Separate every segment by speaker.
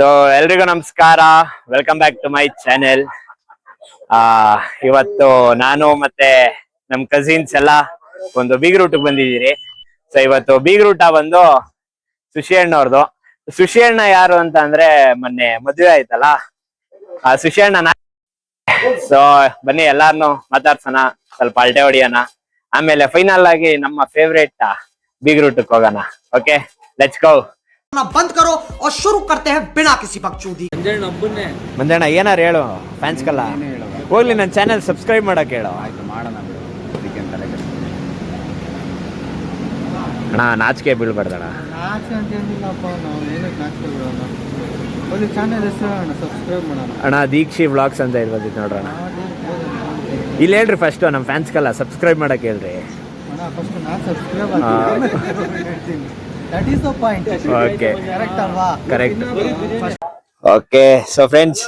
Speaker 1: So ಎಲ್ರಿಗೂ ನಮಸ್ಕಾರ, welcome back to my channel. ಇವತ್ತು ನಾನು ಮತ್ತೆ ನಮ್ ಕಸಿನ್ಸ್ ಎಲ್ಲ ಒಂದು ಬೀಗ್ ರೂಟ್ ಬಂದಿದ್ದೀರಿ. ಸೊ ಇವತ್ತು ಬೀಗ್ ರೂಟ ಬಂದು ಸುಶಿ ಅಣ್ಣವ್ರದ್ದು. ಸುಶಿ ಅಣ್ಣ ಯಾರು ಅಂತ ಅಂದ್ರೆ ಮೊನ್ನೆ ಮದುವೆ ಆಯ್ತಲ್ಲ, ಆ ಸುಶಿ ಅಣ್ಣ. ಸೊ ಬನ್ನಿ ಎಲ್ಲಾರ್ನು ಮಾತಾಡ್ಸೋಣ, ಸ್ವಲ್ಪ ಅಲ್ಟೆ ಹೊಡಿಯೋಣ, ಆಮೇಲೆ ಫೈನಲ್ ಆಗಿ ನಮ್ಮ ಫೇವ್ರೇಟ್ ಬೀಗ್ ರೂಟಕ್ಕೆ ಹೋಗೋಣ. Okay, let's go.
Speaker 2: बंद करो और शुरू करते हैं बिना किसी बकचोदी।
Speaker 1: ಮಂಜಣ್ಣ ಏನಾರು ಹೇಳು, ಫ್ಯಾನ್ಸ್ಗಲ್ಲ ಹೋಗ್ಲಿ, ನನ್ನ ಚಾನೆಲ್ ಸಬ್ಸ್ಕ್ರೈಬ್ ಮಾಡಕ್ ಹೇಳು. ಅಣ್ಣ ನಾಚಿಕೆ ಬೀಳ್ಬಾರ್ದಣ್ಣ. ಅಣ್ಣ ದೀಕ್ಷಿ ವ್ಲಾಗ್ಸ್ ಅಂತ ಇರ್ಬೋದು ನೋಡ್ರಣ. ಇಲ್ಲಿ ಹೇಳ್ರಿ ಫಸ್ಟ್ ನಮ್ಮ ಫ್ಯಾನ್ಸ್ಗೆಲ್ಲ ಸಬ್ಸ್ಕ್ರೈಬ್ ಮಾಡಕ್ ಹೇಳ್ರಿ. Okay correct. Okay so friends,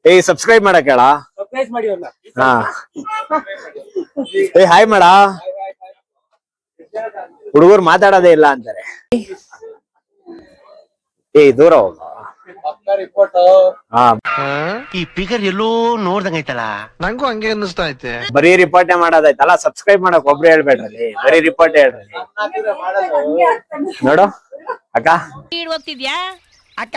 Speaker 1: ಏ ಸಬ್ಸ್ಕ್ರೈಬ್ ಮಾಡಕ್ ಹೇಳ. ಹಾ ಏ ಹಾಯ್ ಮಾಡ. ಹುಡುಗರು ಮಾತಾಡೋದೇ ಇಲ್ಲ ಅಂತಾರೆ. ಏ ದೂರ ಹೋಗ.
Speaker 3: ಈ ಫಿಗರ್ ಎಲ್ಲೋ ನೋಡ್ದಂಗೈತಲ್ಲ, ನಂಗೂ ಹಂಗೆ ಅನ್ನಿಸ್ತಾ ಐತೆ.
Speaker 1: ಬರೀ ರಿಪೋರ್ಟೇ ಮಾಡೋದೈತಲ್ಲ, ಸಬ್ಸ್ಕ್ರೈಬ್ ಮಾಡಕ್ ಒಬ್ರು ಹೇಳ್ಬೇಡ್ರಿ, ಬರೀ ರಿಪೋರ್ಟ್ ಹೇಳ್ರಿ. ನೋಡು ಅಕ್ಕ,
Speaker 4: ಹೋಗ್ತಿದ್ಯಾ
Speaker 2: ಅಕ್ಕ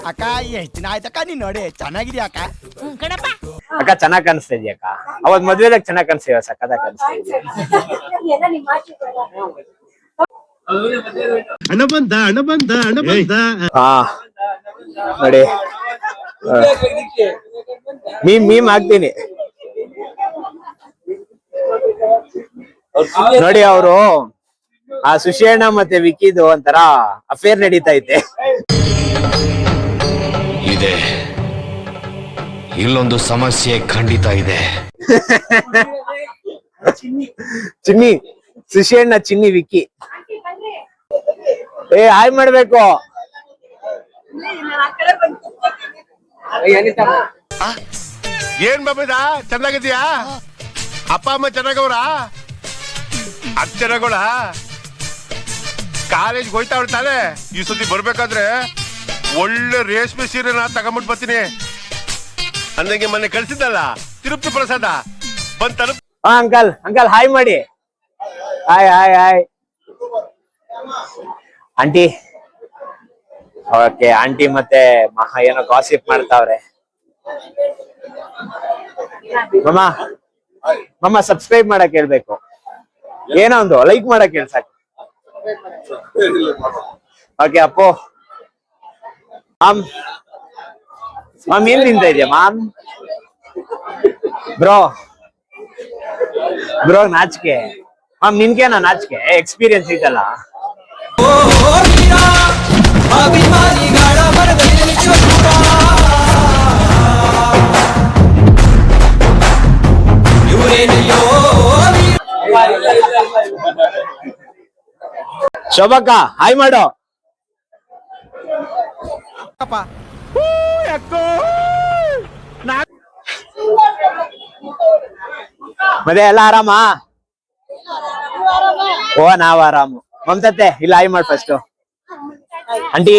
Speaker 2: ಅಕ್ಕ ಎಷ್ಟು ದಿನ ಆಯ್ತಕ್ಕ ನೀನ್ ನೋಡಿ, ಚೆನ್ನಾಗಿದ್ಯಾ ಅಕ್ಕ?
Speaker 4: ಕಣಪ್ಪ.
Speaker 1: ಅಕ್ಕ ಚೆನ್ನಾಗ್ ಕಾಣಿಸ್ತಾ ಇದೀಯ ಅಕ್ಕ. ಅವತ್ ಮದ್ವೆದಾಗ ಚೆನ್ನಾಗ್ ಕಾಣಿಸ್ತೀವ, ಸಕ್ಕದಾಗ ಕಾಣಿಸ್ತಾ ಇದೀಯ.
Speaker 3: ಹಣ ಬಂದ
Speaker 1: ಹಾ ನೋಡಿ, ಮೀಮ್ ಹಾಕ್ತೀನಿ ನೋಡಿ. ಅವರು ಆ ಸುಶಿ ಅಣ್ಣ ಮತ್ತೆ ವಿಕಿದು ಒಂಥರ ಅಫೇರ್ ನಡೀತಾ ಐತೆ.
Speaker 5: ಇದೆ, ಇಲ್ಲೊಂದು ಸಮಸ್ಯೆ ಖಂಡಿತ ಇದೆ.
Speaker 1: ಚಿನ್ನಿ, ಸುಶಿ ಅಣ್ಣ ಚಿನ್ನಿ ವಿಕ್ಕಿ. ಏ ಹಾಯ್ ಮಾಡ್ಬೇಕು.
Speaker 3: ಏನ್ ಬಾಬದ, ಚೆನ್ನಾಗಿದ್ಯಾ? ಅಪ್ಪ ಅಮ್ಮ ಚೆನ್ನಾಗವ್ರ? ಅದ್ ಚೆನ್ನಾಗೋಳ? ಕಾಲೇಜ್ ಹೋಯ್ತಾ ತಾನೆ? ಈ ಸತಿ ಬರ್ಬೇಕಾದ್ರೆ ಒಳ್ಳೆ ರೇಷ್ಮೆ ಸೀರೆನ ತಗೊಂಬಿಟ್ಟು ಬರ್ತೀನಿ ಅಂದಂಗೆ ಮೊನ್ನೆ ಕಳ್ಸಿದ್ದಲ್ಲ ತಿರುಪತಿ ಪ್ರಸಾದ ಬಂತ.
Speaker 1: ಅಂಕಲ್ ಅಂಕಲ್ ಹಾಯ್ ಮಾಡಿ. Hi hi hi aunty. Okay, aunty ಮತ್ತೆ ಮಹಾ ಏನೋ ಗಾಸಿಪ್ ಮಾಡ್ತಾವ್ರೆ. ಮಮ್ಮ ಮಮ್ಮ ಸಬ್ಸ್ಕ್ರೈಬ್ ಮಾಡಕ್ ಹೇಳ್ಬೇಕು, ಏನೋ ಒಂದು ಲೈಕ್ ಮಾಡಕ್ ಹೇಳಿ ಸಾಕು. ಓಕೆ ಅಪ್ಪು. ಮಾಮ್ ಏನ್ ತಿಂತ ಇದೆಯಾ ಮಾಮ್? ಬ್ರೋ ಬ್ರೋ ನಾಚಿಕೆ. ಮಾಮ್ ನಿನ್ಗೇನ ನಾಚಿಕೆ? ಎಕ್ಸ್ಪೀರಿಯನ್ಸ್ ಐತಲ್ಲ. ಶೋಭಕ್ಕ ಹಾಯ್ ಮಾಡು. ಮತ್ತೆ ಎಲ್ಲ ಆರಾಮ? ಓ ನಾವ್ ಆರಾಮು. ಮಮತತ್ತೆ ಇಲ್ಲ ಹಾಯ್ ಮಾಡ್ ಫಸ್ಟ್. ಆಂಟಿ,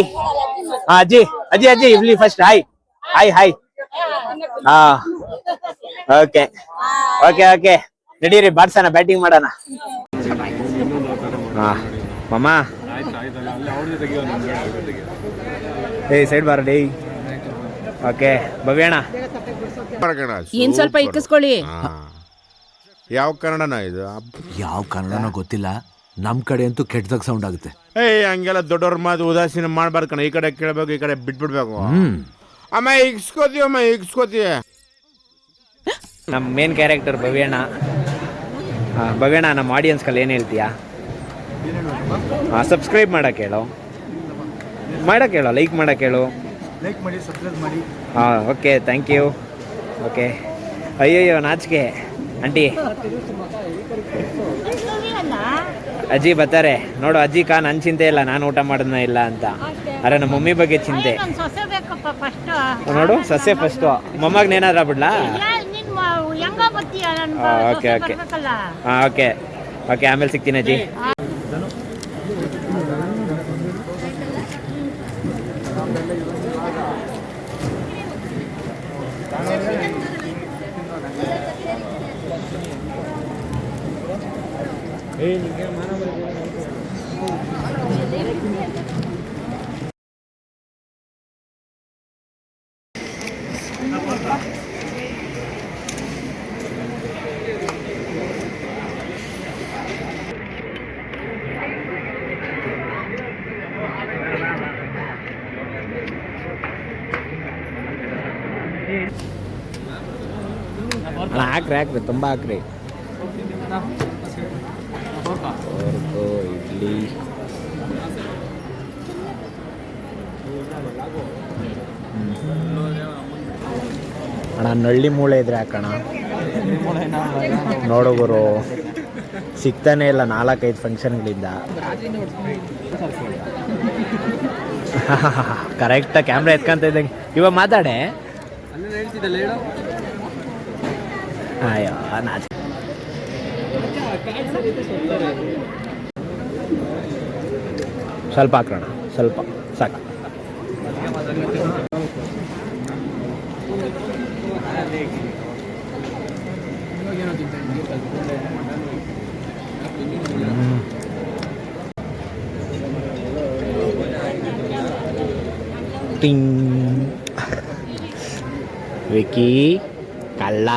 Speaker 1: ಅಜ್ಜಿ ಅಜ್ಜಿ ಅಜ್ಜಿ ಇಲ್ಲಿ ಫಸ್ಟ್ ಹಾಯ್ ಹಾಯ್ ಹಾಯ್. ಹಾ ಓಕೆ ಓಕೆ ಓಕೆ, ನಡೀರಿ ಬಾಡ್ಸೋಣ, ಬ್ಯಾಟಿಂಗ್ ಮಾಡೋಣ. ಹಾ ಮಮ್ಮ ಏ ಸೈಡ್ ಬಾರ ಡೇ. ಓಕೆ ಭವ್ಯಣ್ಣ
Speaker 4: ಇನ್ ಸ್ವಲ್ಪ ಇಕ್ಕಿಸ್ಕೊಳ್ಳಿ.
Speaker 3: ಯಾವ ಕನ್ನಡನ ಇದು?
Speaker 6: ಯಾವ ಕನ್ನಡನೋ ಗೊತ್ತಿಲ್ಲ, ನಮ್ ಕಡೆ ಅಂತೂ ಕೆಟ್ಟದಾಗ ಸೌಂಡ್ ಆಗುತ್ತೆ.
Speaker 3: ಏಯ್ ಹಂಗೆಲ್ಲ ದೊಡ್ಡವ್ರ ಮಾತು ಉದಾಸೀನ ಮಾಡ್ಬಾರ್ದು ಕಣ. ಈ ಕಡೆ ಕೇಳ್ಬೇಕು, ಈ ಕಡೆ ಬಿಟ್ಬಿಡ್ಬೇಕು. ಅಮ್ಮ ಇಕ್ಸ್ಕೋತೀಯ.
Speaker 1: ನಮ್ಮ ಮೇನ್ ಕ್ಯಾರೆಕ್ಟರ್ ಭವ್ಯಣ್ಣ. ಭವ್ಯಣ್ಣ, ನಮ್ಮ ಆಡಿಯನ್ಸ್ಗಲ್ಲಿ ಏನು ಹೇಳ್ತೀಯಾ? ಸಬ್ಸ್ಕ್ರೈಬ್ ಮಾಡಕ್ಕೆ ಹೇಳು, ಲೈಕ್ ಮಾಡಕ್ಕೆ ಹೇಳು. ಹಾಂ ಓಕೆ, ಥ್ಯಾಂಕ್ ಯು. ಓಕೆ. ಅಯ್ಯಯ್ಯೋ ನಾಚಿಕೆ ಆಂಟಿ. ಅಜ್ಜಿ ಬರ್ತಾರೆ ನೋಡು. ಅಜ್ಜಿ ನನ್ನ ಚಿಂತೆ ಇಲ್ಲ, ನಾನು ಊಟ ಮಾಡೋದನ್ನ ಇಲ್ಲ ಅಂತ. ಅರೆ ನಮ್ಮ ಮಮ್ಮಿ ಬಗ್ಗೆ ಚಿಂತೆ ನೋಡು. ಸಸ್ಯ ಫಸ್ಟು ಮಮ್ಮಗೆ ಏನಾದ್ರ ಬಿಡ್ಲಾ?
Speaker 4: ಹೆಂಗ ಬರ್ತೀಯ ನನ್
Speaker 1: ಓಕೆ ಓಕೆ ಓಕೆ ಓಕೆ ಆಮೇಲೆ ಸಿಗ್ತೀನಿ ಅಜ್ಜಿ. ಹಾಕ್ರಿ ಹಾಕ್ರಿ ತುಂಬ ಹಾಕ್ರಿ. ಇಡ್ಲಿ ಅಣ್ಣ ನಳ್ಳಿ ಮೂಳೆ ಇದ್ರೆ ಹಾಕೋಣ. ನೋಡು ಗುರು ಸಿಗ್ತಾನೆ ಇಲ್ಲ 4-5 ಫಂಕ್ಷನ್ಗಳಿಂದ. ಕರೆಕ್ಟಾಗಿ ಕ್ಯಾಮ್ರಾ ಎತ್ಕೊಂತ ಇದ್ದಂಗೆ ಇವಾಗ ಮಾತಾಡೆ. ಅಯ್ಯೋ ನಾಚ ಸ್ವಲ್ಪ ಹಾಕೋಣ, ಸ್ವಲ್ಪ ಸಾಕು. ಟಿಂಗ್ ವಿಕಿ ಕಳ್ಳ.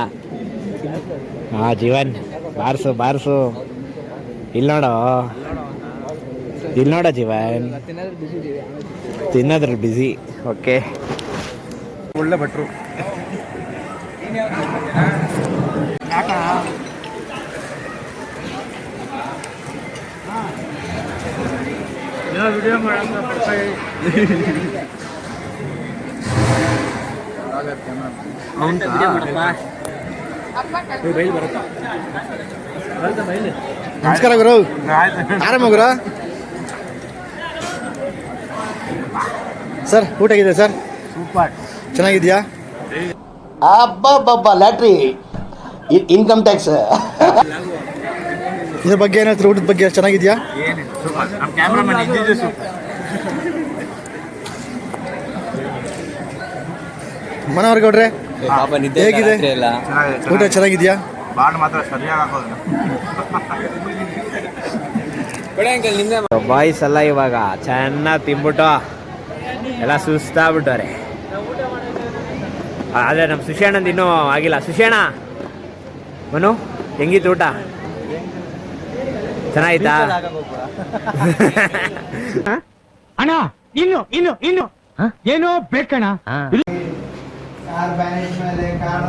Speaker 1: ಹಾ ಜೀವನ್ ಬಾರ್ಸು ಬಾರ್ಸು. ಇಲ್ಲಿ ನೋಡೋ, ಇಲ್ಲಿ ನೋಡೋ ಜೀವನ್ ತಿನ್ನೋದ್ರಲ್ಲಿ ಬಿಸಿ. ಓಕೆ
Speaker 2: ಒಳ್ಳೆ ಭಟ್ರು. ವಿಡಿಯೋ ನಮಸ್ಕಾರ ಗುರು, ಆರಾಮ ಗುರು? ಸರ್ ಊಟ ಆಗಿದೆ ಸರ್? ಸೂಪರ್, ಚೆನ್ನಾಗಿದ್ಯಾ?
Speaker 7: ಅಬ್ಬಬ್ಬಬ್ಬ ಲ್ಯಾಟ್ರಿ ಇನ್ಕಮ್ ಟ್ಯಾಕ್ಸ್
Speaker 2: ಇದ್ರ ಬಗ್ಗೆ ಏನಾದ್ರು ಊಟದ ಬಗ್ಗೆ ಚೆನ್ನಾಗಿದ್ಯಾ? ಮನೋಹರ್ ಗೌಡ್ರೆ ಹೇಗಿದೆ ಊಟ? ಚೆನ್ನಾಗಿದ್ಯಾ?
Speaker 1: ಬಾಯ್ಸ್ ಎಲ್ಲ ಇವಾಗ ಚೆನ್ನಾಗಿ ತಿನ್ಬಿಟ್ಟು ಎಲ್ಲ ಸುಸ್ತಾಗ್ಬಿಟ್ಟವ್ರೆ. ಆದರೆ ನಮ್ಮ ಸುಶೇಣಂದು ಇನ್ನೂ ಆಗಿಲ್ಲ. ಸುಶೇಣ ಮನು ಹೆಂಗಿತ್ತು ಊಟ? ಚೆನ್ನಾಗಿತ್ತಾ?
Speaker 8: ಅಣ್ಣ ಇನ್ನು ಇನ್ನು ಇನ್ನು ಏನೋ ಬೇಕಣ್ಣ.
Speaker 2: ಕಾರ್ ಬ್ಯಾನೇಜ್ ಮೇಲೆ ಕಾರ್